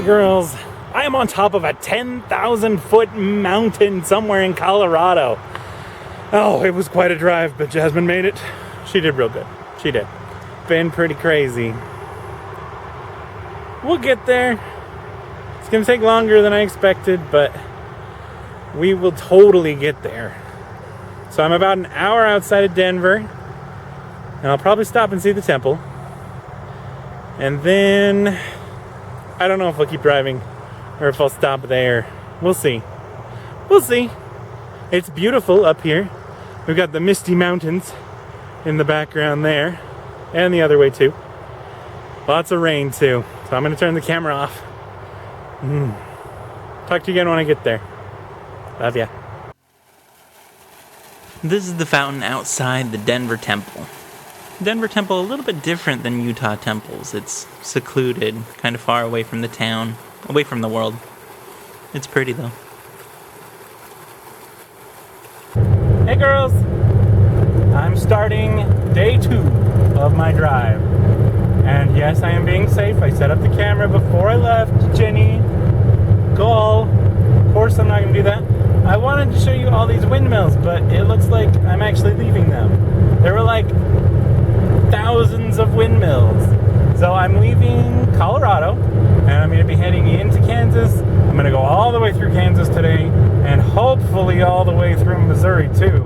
girls, I am on top of a 10,000 foot mountain somewhere in Colorado. Oh, it was quite a drive, but Jasmine made it. She did real good. She did. Been pretty crazy. We'll get there. It's gonna take longer than I expected, but we will totally get there. So I'm about an hour outside of Denver, and I'll probably stop and see the temple. And then I don't know if I'll keep driving or if I'll stop there. We'll see. We'll see. It's beautiful up here. We've got the misty mountains in the background there, and the other way too. Lots of rain too. So I'm going to turn the camera off. Talk to you again when I get there. Love ya. This is the fountain outside the Denver Temple. Denver Temple, a little bit different than Utah temples. It's secluded, kind of far away from the town, away from the world. It's pretty though. Hey girls! I'm starting day 2 of my drive. And yes, I am being safe. I set up the camera before I left. Jenny, goal. Of course I'm not going to do that. I wanted to show you all these windmills, but it looks like I'm actually leaving them. There were like thousands of windmills. So I'm leaving Colorado, and I'm going to be heading into Kansas. I'm going to go all the way through Kansas today, and hopefully all the way through Missouri too.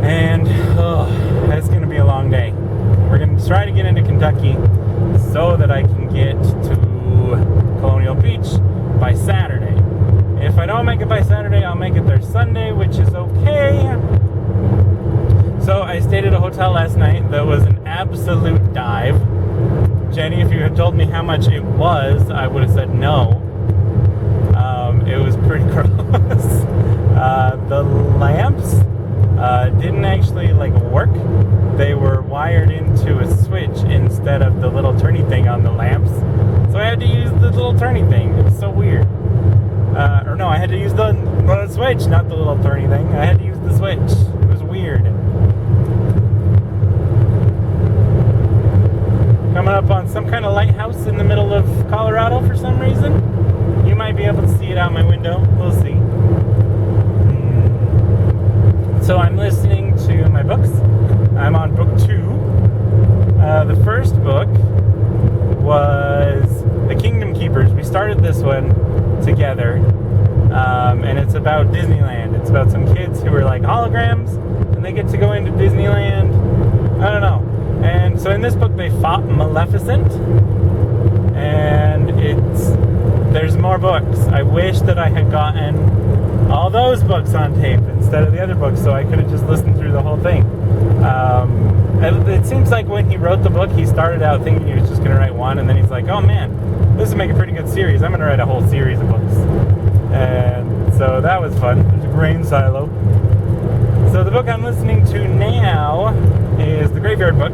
And that's going to be a long day. We're going to try to get into Kentucky so that I can get to Colonial Beach by Saturday. If I don't make it by Saturday, I'll make it there Sunday, which is okay. So I stayed at a hotel last night that was an absolute dive. Jenny, if you had told me how much it was, I would have said no. It was pretty gross. The lamps didn't actually work. They were wired into a switch instead of the little turny thing on the lamps. So I had to use the little turny thing. It was so weird. Or no, I had to use the switch, not the little turny thing. I had to use the switch. It was weird. Coming up on some kind of lighthouse in the middle of Colorado for some reason. You might be able to see it out my window. We'll see. So I'm listening to my books. I'm on book 2. The first book was The Kingdom Keepers. We started this one together. And it's about Disneyland. It's about some kids who are like holograms, and they get to go into Disneyland. I don't know. And so in this book they fought Maleficent, and there's more books. I wish that I had gotten all those books on tape instead of the other books, so I could have just listened through the whole thing. It seems like when he wrote the book, he started out thinking he was just going to write one, and then he's like, oh man, this would make a pretty good series. I'm going to write a whole series of books. And so that was fun. There's a grain silo. So the book I'm listening to now is The Graveyard Book,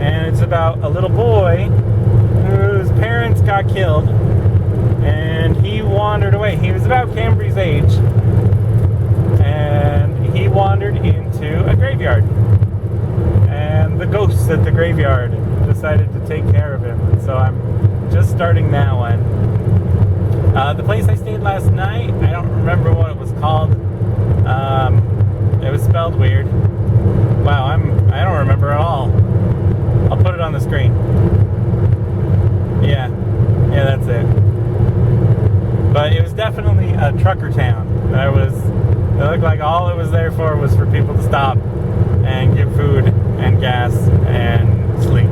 and it's about a little boy whose parents got killed, and he wandered away. He was about Cambry's age, and he wandered into a graveyard, and the ghosts at the graveyard decided to take care of him. And so I'm just starting that one. The place I stayed last night, I don't remember what it was called. It was spelled weird. Wow, I don't remember at all. I'll put it on the screen. Yeah, that's it. But it was definitely a trucker town. It looked like all it was there for was for people to stop and get food and gas and sleep.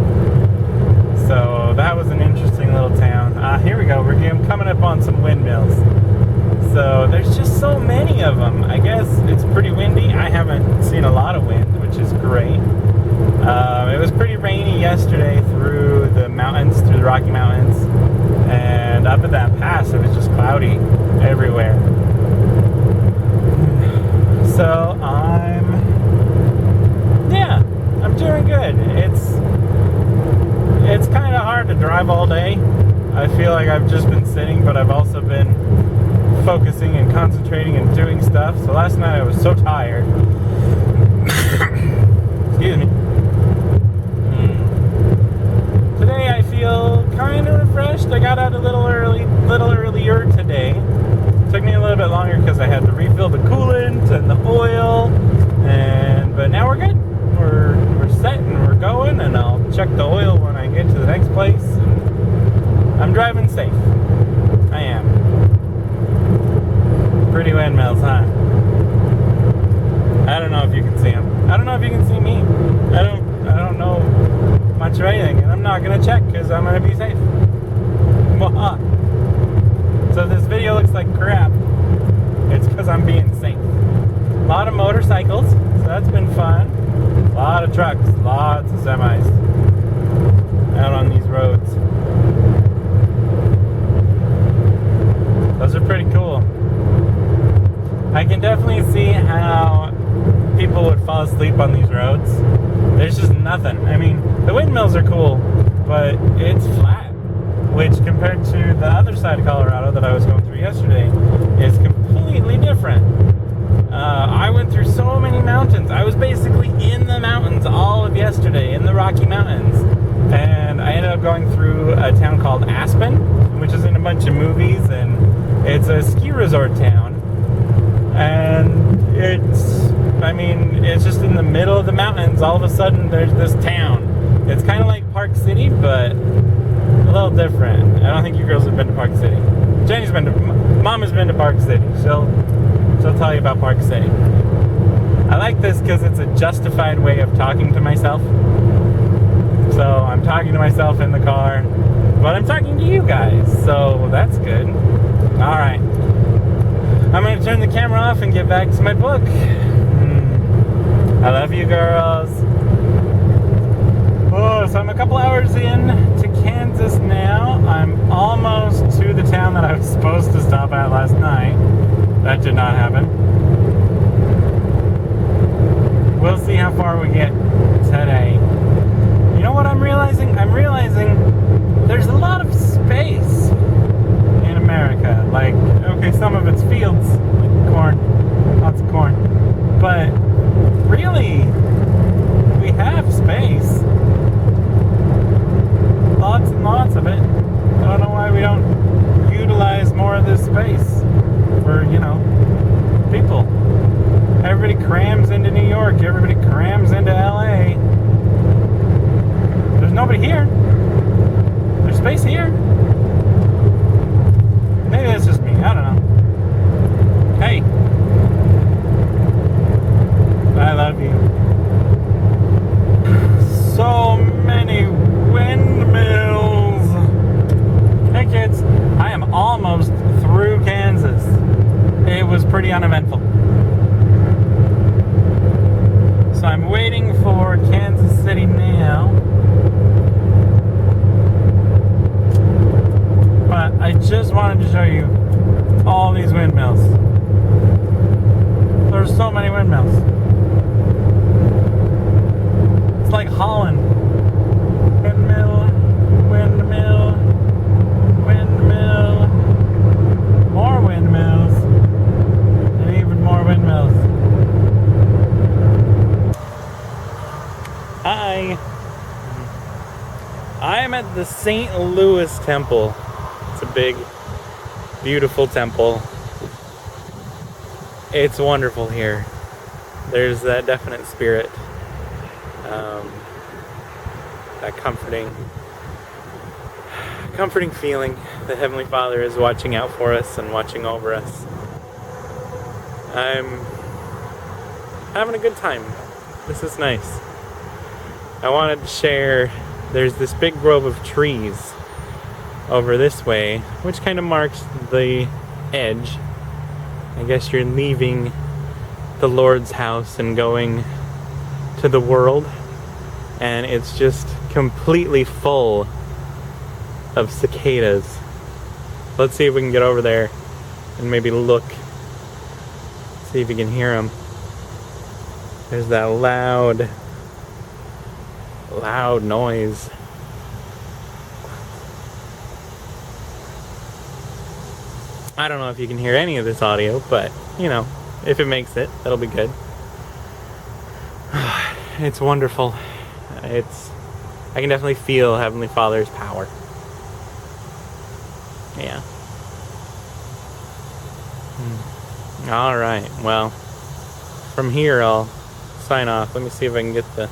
So that was an interesting little town. Here we go. We're coming up on some windmills. So there's just so many of them. I guess it's pretty windy. I haven't seen a lot of wind, which is great. It was pretty rainy yesterday through the mountains, through the Rocky Mountains. And up at that pass, it was just cloudy everywhere. So I'm doing good. It's kind of hard to drive all day. I feel like I've just been sitting, but I've also been focusing and concentrating and doing stuff. So last night I was so tired. Excuse me. Today I feel kind of refreshed. I got out a little early. going, and I'll check the oil when I get to the next place. I'm driving safe. I am. Pretty windmills, huh? I don't know if you can see them. I don't know if you can see me. I don't know much of anything, and I'm not gonna check because I'm gonna be safe. So this video looks like crap. It's because I'm being safe. A lot of motorcycles, so that's been fun. A lot of trucks, lots of semis out on these roads. Those are pretty cool. I can definitely see how people would fall asleep on these roads. There's just nothing. I mean, the windmills are cool, but it's flat, which compared to the other side of Colorado that I was going through yesterday is completely different. I went through so many mountains. I was basically in the mountains all of yesterday, in the Rocky Mountains. And I ended up going through a town called Aspen, which is in a bunch of movies, and it's a ski resort town. And it's just in the middle of the mountains. All of a sudden, there's this town. It's kind of like Park City, but a little different. I don't think you girls have been to Park City. Mom has been to Park City. She'll tell you about Park City. I like this because it's a justified way of talking to myself. So I'm talking to myself in the car, but I'm talking to you guys, so that's good. Alright. I'm going to turn the camera off and get back to my book. I love you, girls. Oh, so I'm a couple hours in to Kansas now. I'm almost to the town that I was supposed to stop at last night. That did not happen. We'll see how far we get today. You know what I'm realizing? I'm realizing there's a lot of space in America. Like, okay, some of it's fields, like corn, lots of corn. But really, we have space. Lots and lots of it. I don't know why we don't utilize more of this space for, people. Everybody crams into New York. Everybody crams into LA. There's nobody here. There's space here. Maybe that's just me. I don't know. Hey. I love you. So many windmills. Hey kids, I am almost through Kansas. It was pretty uneventful. So I'm waiting for Kansas City now. But I just wanted to show you all these windmills. There's so many windmills. It's like Holland. Windmill, windmill, windmill, more windmills, and even more windmills. Hi. I am at the St. Louis Temple. It's a big, beautiful temple. It's wonderful here. There's that definite spirit. That comforting feeling that Heavenly Father is watching out for us and watching over us. I'm having a good time. This is nice. I wanted to share, there's this big grove of trees over this way, which kind of marks the edge. I guess you're leaving the Lord's house and going to the world, and it's just completely full of cicadas. Let's see if we can get over there and maybe look, see if you can hear them. There's that loud noise. I don't know if you can hear any of this audio, but if it makes it, that'll be good. It's wonderful. I can definitely feel Heavenly Father's power. Yeah. Alright, well, from here I'll sign off. Let me see if I can get the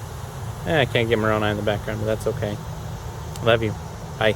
I can't get Moroni in the background, but that's okay. Love you. Bye.